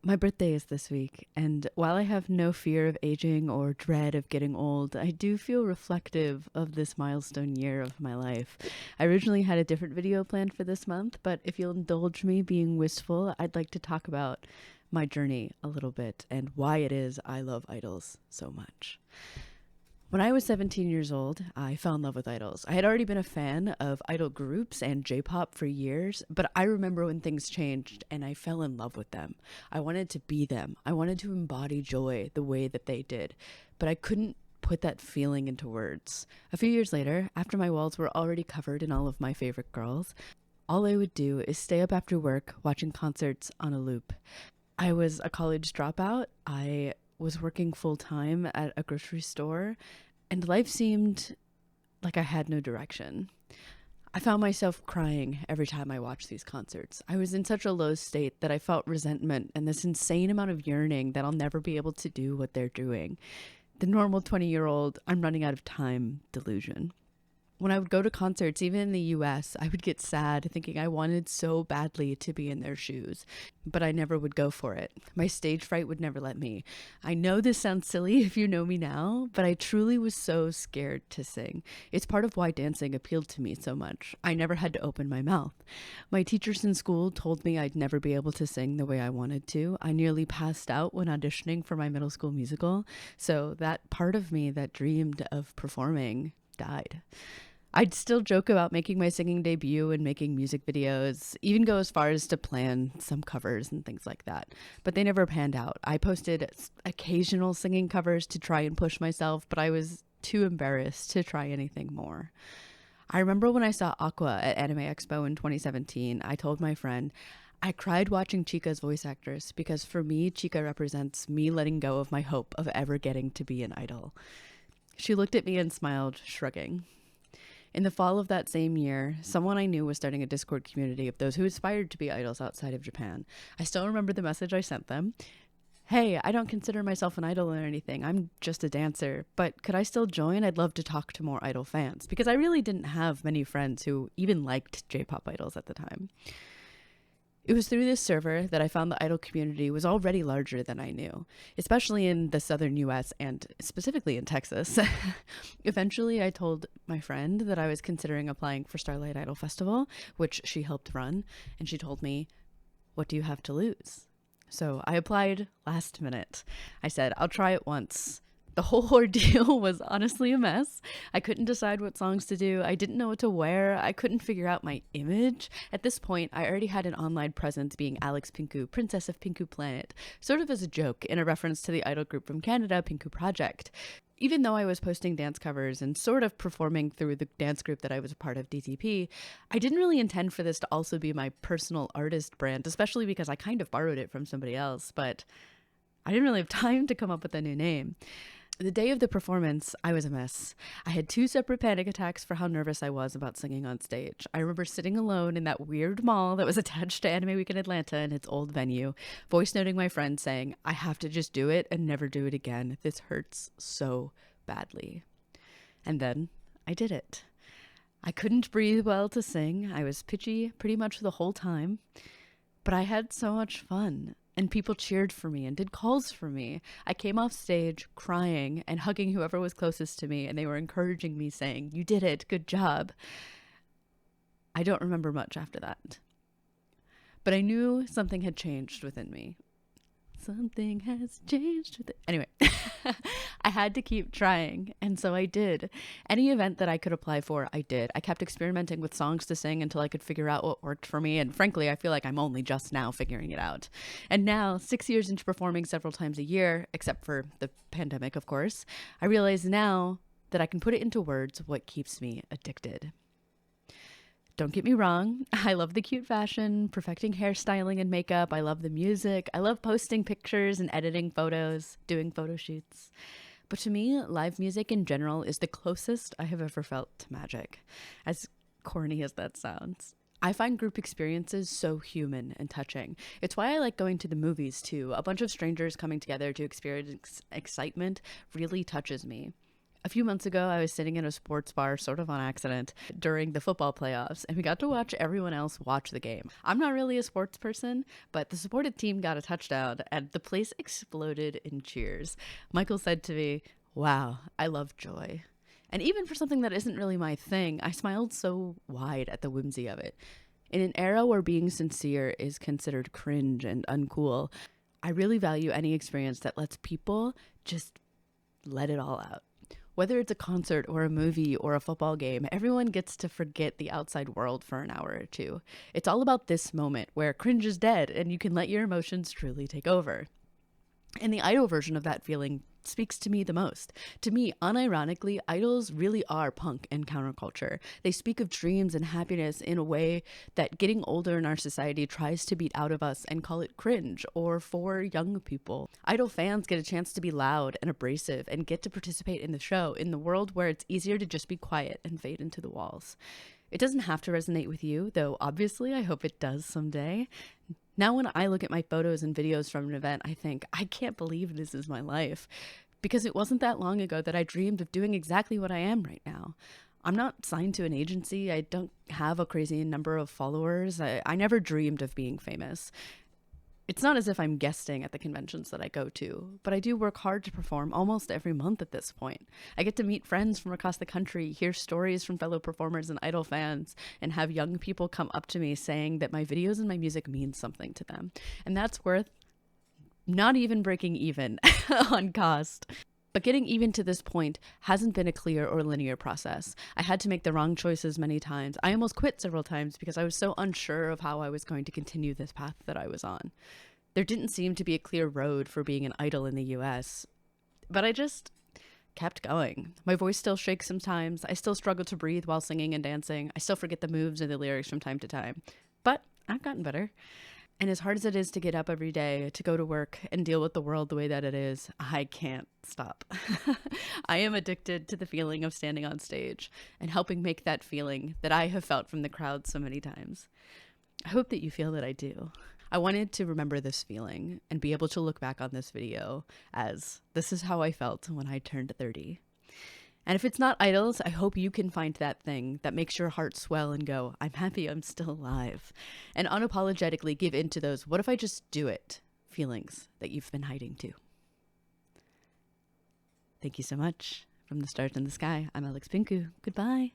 My birthday is this week, and while I have no fear of aging or dread of getting old, I do feel reflective of this milestone year of my life. I originally had a different video planned for this month, but if you'll indulge me being wistful, I'd like to talk about my journey a little bit and why it is I love idols so much. When I was 17 years old, I fell in love with idols. I had already been a fan of idol groups and J-pop for years, but I remember when things changed and I fell in love with them. I wanted to be them. I wanted to embody joy the way that they did, but I couldn't put that feeling into words. A few years later, after my walls were already covered in all of my favorite girls, all I would do is stay up after work watching concerts on a loop. I was a college dropout. I was working full time at a grocery store, and life seemed like I had no direction. I found myself crying every time I watched these concerts. I was in such a low state that I felt resentment and this insane amount of yearning that I'll never be able to do what they're doing. The normal 20-year-old, I'm running out of time delusion. When I would go to concerts, even in the US, I would get sad thinking I wanted so badly to be in their shoes, but I never would go for it. My stage fright would never let me. I know this sounds silly if you know me now, but I truly was so scared to sing. It's part of why dancing appealed to me so much. I never had to open my mouth. My teachers in school told me I'd never be able to sing the way I wanted to. I nearly passed out when auditioning for my middle school musical, so that part of me that dreamed of performing died. I'd still joke about making my singing debut and making music videos, even go as far as to plan some covers and things like that. But they never panned out. I posted occasional singing covers to try and push myself, but I was too embarrassed to try anything more. I remember when I saw Aqua at Anime Expo in 2017, I told my friend, I cried watching Chica's voice actress because for me, Chica represents me letting go of my hope of ever getting to be an idol. She looked at me and smiled, shrugging. In the fall of that same year, someone I knew was starting a Discord community of those who aspired to be idols outside of Japan. I still remember the message I sent them. Hey, I don't consider myself an idol or anything. I'm just a dancer. But could I still join? I'd love to talk to more idol fans because I really didn't have many friends who even liked J-pop idols at the time. It was through this server that I found the idol community was already larger than I knew, especially in the southern US and specifically in Texas. Eventually, I told my friend that I was considering applying for Starlight Idol Festival, which she helped run, and she told me, "What do you have to lose?" So I applied last minute. I said, I'll try it once. The whole ordeal was honestly a mess. I couldn't decide what songs to do. I didn't know what to wear. I couldn't figure out my image. At this point, I already had an online presence being Alex Pinku, Princess of Pinku Planet, sort of as a joke in a reference to the idol group from Canada, Pinku Project. Even though I was posting dance covers and sort of performing through the dance group that I was a part of, DTP, I didn't really intend for this to also be my personal artist brand, especially because I kind of borrowed it from somebody else, but I didn't really have time to come up with a new name. The day of the performance, I was a mess. I had 2 separate panic attacks for how nervous I was about singing on stage. I remember sitting alone in that weird mall that was attached to Anime Week in Atlanta in its old venue, voice noting my friend saying, I have to just do it and never do it again. This hurts so badly. And then I did it. I couldn't breathe well to sing. I was pitchy pretty much the whole time, but I had so much fun. And people cheered for me and did calls for me. I came off stage crying and hugging whoever was closest to me, and they were encouraging me, saying, "You did it, good job." I don't remember much after that. But I knew something had changed within me. Something has changed with it. Anyway, I had to keep trying, and so I did. Any event that I could apply for, I did. I kept experimenting with songs to sing until I could figure out what worked for me, and frankly, I feel like I'm only just now figuring it out. And now, 6 years into performing several times a year, except for the pandemic, of course, I realize now that I can put it into words what keeps me addicted. Don't get me wrong, I love the cute fashion, perfecting hairstyling and makeup. I love the music. I love posting pictures and editing photos, doing photo shoots. But to me, live music in general is the closest I have ever felt to magic, as corny as that sounds. I find group experiences so human and touching. It's why I like going to the movies too. A bunch of strangers coming together to experience excitement really touches me. A few months ago, I was sitting in a sports bar, sort of on accident, during the football playoffs, and we got to watch everyone else watch the game. I'm not really a sports person, but the supported team got a touchdown, and the place exploded in cheers. Michael said to me, "Wow, I love joy." And even for something that isn't really my thing, I smiled so wide at the whimsy of it. In an era where being sincere is considered cringe and uncool, I really value any experience that lets people just let it all out. Whether it's a concert or a movie or a football game, everyone gets to forget the outside world for an hour or two. It's all about this moment where cringe is dead and you can let your emotions truly take over. And the idol version of that feeling speaks to me the most. To me, unironically, idols really are punk and counterculture. They speak of dreams and happiness in a way that getting older in our society tries to beat out of us and call it cringe, or for young people. Idol fans get a chance to be loud and abrasive and get to participate in the show in the world where it's easier to just be quiet and fade into the walls. It doesn't have to resonate with you, though obviously I hope it does someday. Now when I look at my photos and videos from an event, I think, I can't believe this is my life. Because it wasn't that long ago that I dreamed of doing exactly what I am right now. I'm not signed to an agency. I don't have a crazy number of followers. I never dreamed of being famous. It's not as if I'm guesting at the conventions that I go to, but I do work hard to perform almost every month at this point. I get to meet friends from across the country, hear stories from fellow performers and idol fans, and have young people come up to me saying that my videos and my music mean something to them. And that's worth not even breaking even on cost. But getting even to this point hasn't been a clear or linear process. I had to make the wrong choices many times. I almost quit several times because I was so unsure of how I was going to continue this path that I was on. There didn't seem to be a clear road for being an idol in the US, but I just kept going. My voice still shakes sometimes. I still struggle to breathe while singing and dancing. I still forget the moves and the lyrics from time to time. But I've gotten better. And as hard as it is to get up every day, to go to work and deal with the world the way that it is, I can't stop. I am addicted to the feeling of standing on stage and helping make that feeling that I have felt from the crowd so many times. I hope that you feel that I do. I wanted to remember this feeling and be able to look back on this video as this is how I felt when I turned 30. And if it's not idols, I hope you can find that thing that makes your heart swell and go, I'm happy I'm still alive. And unapologetically give in to those, what if I just do it, feelings that you've been hiding too. Thank you so much. From the stars in the sky, I'm Alex Pinku. Goodbye.